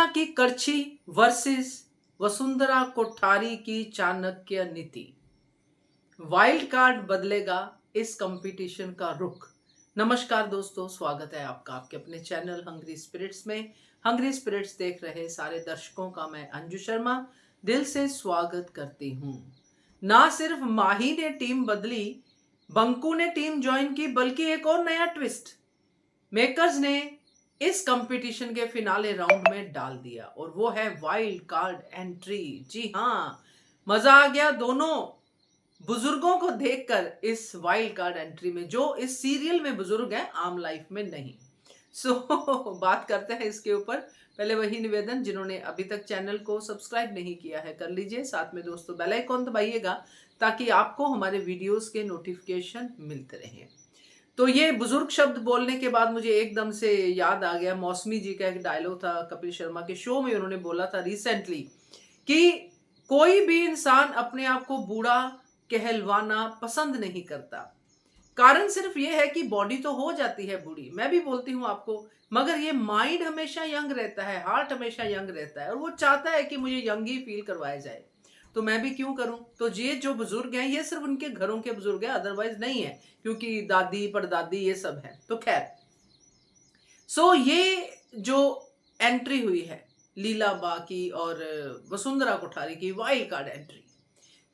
की करछी वर्सेस वसुंधरा कोठारी की चाणक्य नीति। वाइल्ड कार्ड बदलेगा इस कंपटीशन का रुख। नमस्कार दोस्तों, स्वागत है आपका आपके अपने चैनल हंग्री स्पिरिट्स में। हंग्री स्पिरिट्स देख रहे सारे दर्शकों का मैं अंजू शर्मा दिल से स्वागत करती हूँ। ना सिर्फ माही ने टीम बदली, बंकू ने टीम ज्वाइन की, बल्कि एक और नया ट्विस्ट मेकर्स ने इस कंपटीशन के फिनाले राउंड में डाल दिया और वो है वाइल्ड कार्ड एंट्री। जी हाँ, मजा आ गया दोनों बुजुर्गों को देखकर इस वाइल्ड कार्ड एंट्री में, जो इस सीरियल में बुजुर्ग हैं, आम लाइफ में नहीं। बात करते हैं इसके ऊपर। पहले वही निवेदन, जिन्होंने अभी तक चैनल को सब्सक्राइब नहीं किया है कर लीजिए, साथ में दोस्तों बेल आइकॉन दबाइएगा ताकि आपको हमारे वीडियोस के नोटिफिकेशन मिलते रहें। तो ये बुजुर्ग शब्द बोलने के बाद मुझे एकदम से याद आ गया, मौसमी जी का एक डायलॉग था कपिल शर्मा के शो में। उन्होंने बोला था रिसेंटली कि कोई भी इंसान अपने आप को बूढ़ा कहलवाना पसंद नहीं करता। कारण सिर्फ ये है कि बॉडी तो हो जाती है बूढ़ी, मैं भी बोलती हूँ आपको, मगर ये माइंड हमेशा यंग रहता है, हार्ट हमेशा यंग रहता है और वो चाहता है कि मुझे यंग ही फील करवाया जाए। तो मैं भी क्यों करूं। तो ये जो बुजुर्ग हैं ये सिर्फ उनके घरों के बुजुर्ग हैं, अदरवाइज नहीं है, क्योंकि दादी परदादी ये सब है। तो खैर, ये जो एंट्री हुई है लीला बा की और वसुंधरा कोठारी की, वाइल्ड कार्ड एंट्री,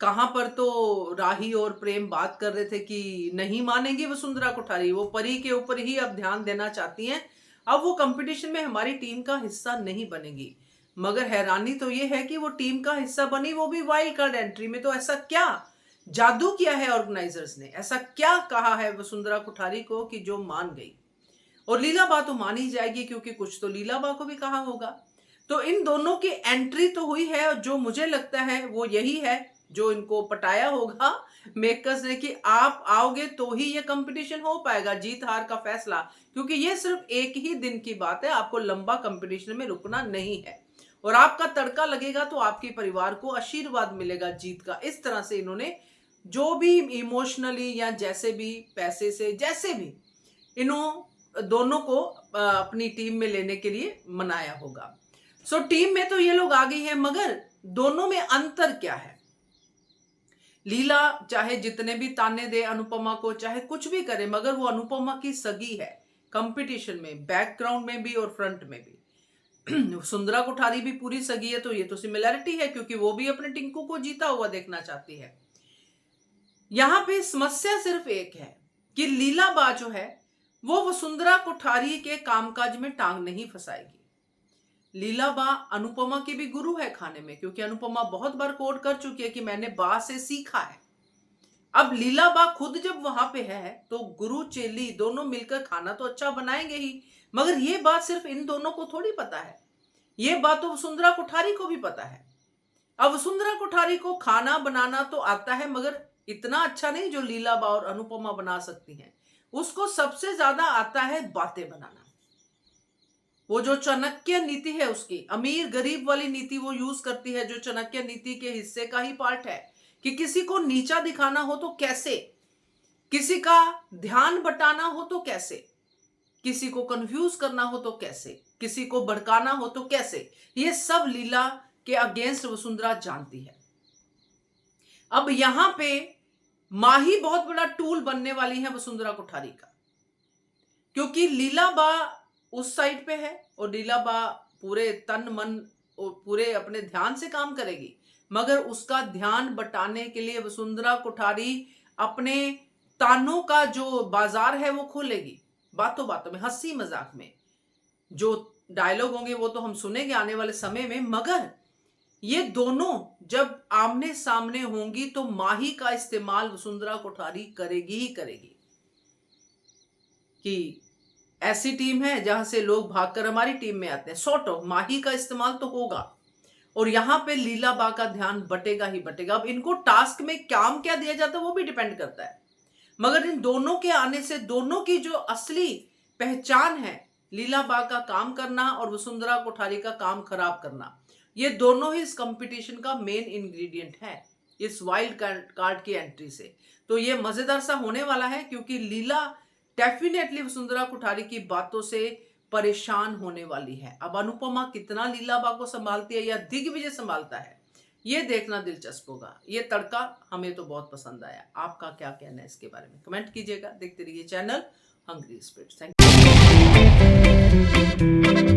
कहां पर तो राही और प्रेम बात कर रहे थे कि नहीं मानेंगी वसुंधरा कोठारी, वो परी के ऊपर ही अब ध्यान देना चाहती हैं, अब वो कंपटीशन में हमारी टीम का हिस्सा नहीं बनेगी। मगर हैरानी तो ये है कि वो टीम का हिस्सा बनी, वो भी वाइल्ड कार्ड एंट्री में। तो ऐसा क्या जादू किया है ऑर्गेनाइजर्स ने, ऐसा क्या कहा है वसुंधरा कोठारी को कि जो मान गई। और लीला बा तो मान ही जाएगी, क्योंकि कुछ तो लीला बा को भी कहा होगा। तो इन दोनों की एंट्री तो हुई है और जो मुझे लगता है वो यही है जो इनको पटाया होगा मेकर्स ने कि आप आओगे तो ही ये कंपटीशन हो पाएगा, जीत हार का फैसला। क्योंकि ये सिर्फ एक ही दिन की बात है, आपको लंबा कंपटीशन में रुकना नहीं है और आपका तड़का लगेगा तो आपके परिवार को आशीर्वाद मिलेगा जीत का। इस तरह से इन्होंने जो भी इमोशनली या जैसे भी पैसे से जैसे भी इन्हों दोनों को अपनी टीम में लेने के लिए मनाया होगा। टीम में तो ये लोग आ गई हैं, मगर दोनों में अंतर क्या है। लीला चाहे जितने भी ताने दे अनुपमा को, चाहे कुछ भी करे, मगर वो अनुपमा की सगी है कंपटीशन में, बैकग्राउंड में भी और फ्रंट में भी। सुंदरा कोठारी भी पूरी सगी है, तो ये तो सिमिलैरिटी है, क्योंकि वो भी अपने टिंकू को जीता हुआ देखना चाहती है। यहां पे समस्या सिर्फ एक है कि लीला बा जो है वो वसुंधरा कोठारी के कामकाज में टांग नहीं फंसाएगी। लीला बा अनुपमा की भी गुरु है खाने में, क्योंकि अनुपमा बहुत बार कोट कर चुकी है कि मैंने बा से सीखा है। अब लीला बा खुद जब वहां पे है तो गुरु चेली दोनों मिलकर खाना तो अच्छा बनाएंगे ही, मगर ये बात सिर्फ इन दोनों को थोड़ी पता है, ये बात तो वसुंधरा कोठारी को भी पता है। अब वसुंधरा कोठारी को खाना बनाना तो आता है, मगर इतना अच्छा नहीं जो लीला बा और अनुपमा बना सकती हैं। उसको सबसे ज्यादा आता है बातें बनाना। वो जो चाणक्य नीति है उसकी अमीर गरीब वाली नीति वो यूज करती है, जो चाणक्य नीति के हिस्से का ही पार्ट है कि किसी को नीचा दिखाना हो तो कैसे, किसी का ध्यान बटाना हो तो कैसे, किसी को कंफ्यूज करना हो तो कैसे, किसी को भड़काना हो तो कैसे, ये सब लीला के अगेंस्ट वसुंधरा जानती है। अब यहां पे माही बहुत बड़ा टूल बनने वाली है वसुंधरा कोठारी का, क्योंकि लीला बा उस साइड पे है और लीला बा पूरे तन मन और पूरे अपने ध्यान से काम करेगी, मगर उसका ध्यान बटाने के लिए वसुंधरा कोठारी अपने तानों का जो बाजार है वो खोलेगी। बातों बातों में, हंसी मजाक में जो डायलॉग होंगे वो तो हम सुनेंगे आने वाले समय में, मगर ये दोनों जब आमने सामने होंगी तो माही का इस्तेमाल वसुंधरा कोठारी करेगी ही करेगी कि ऐसी टीम है जहां से लोग भागकर हमारी टीम में आते हैं, सॉर्ट ऑफ माही का इस्तेमाल तो होगा और यहां पे लीला बा का ध्यान बटेगा ही बटेगा। अब इनको टास्क में काम क्या दिया जाता है वो भी डिपेंड करता है, मगर इन दोनों के आने से दोनों की जो असली पहचान है, लीला बा का काम करना और वसुंधरा कोठारी का काम खराब करना, ये दोनों ही इस कंपटीशन का मेन इंग्रेडिएंट है इस वाइल्ड कार्ड की एंट्री से। तो ये मजेदार सा होने वाला है, क्योंकि लीला डेफिनेटली वसुंधरा कोठारी की बातों से परेशान होने वाली है। अब अनुपमा कितना लीलाबा को संभालती है या दिग्विजय संभालता है, ये देखना दिलचस्प होगा। ये तड़का हमें तो बहुत पसंद आया। आपका क्या कहना है इसके बारे में, कमेंट कीजिएगा। देखते रहिए channel hungry spirits. Thank you.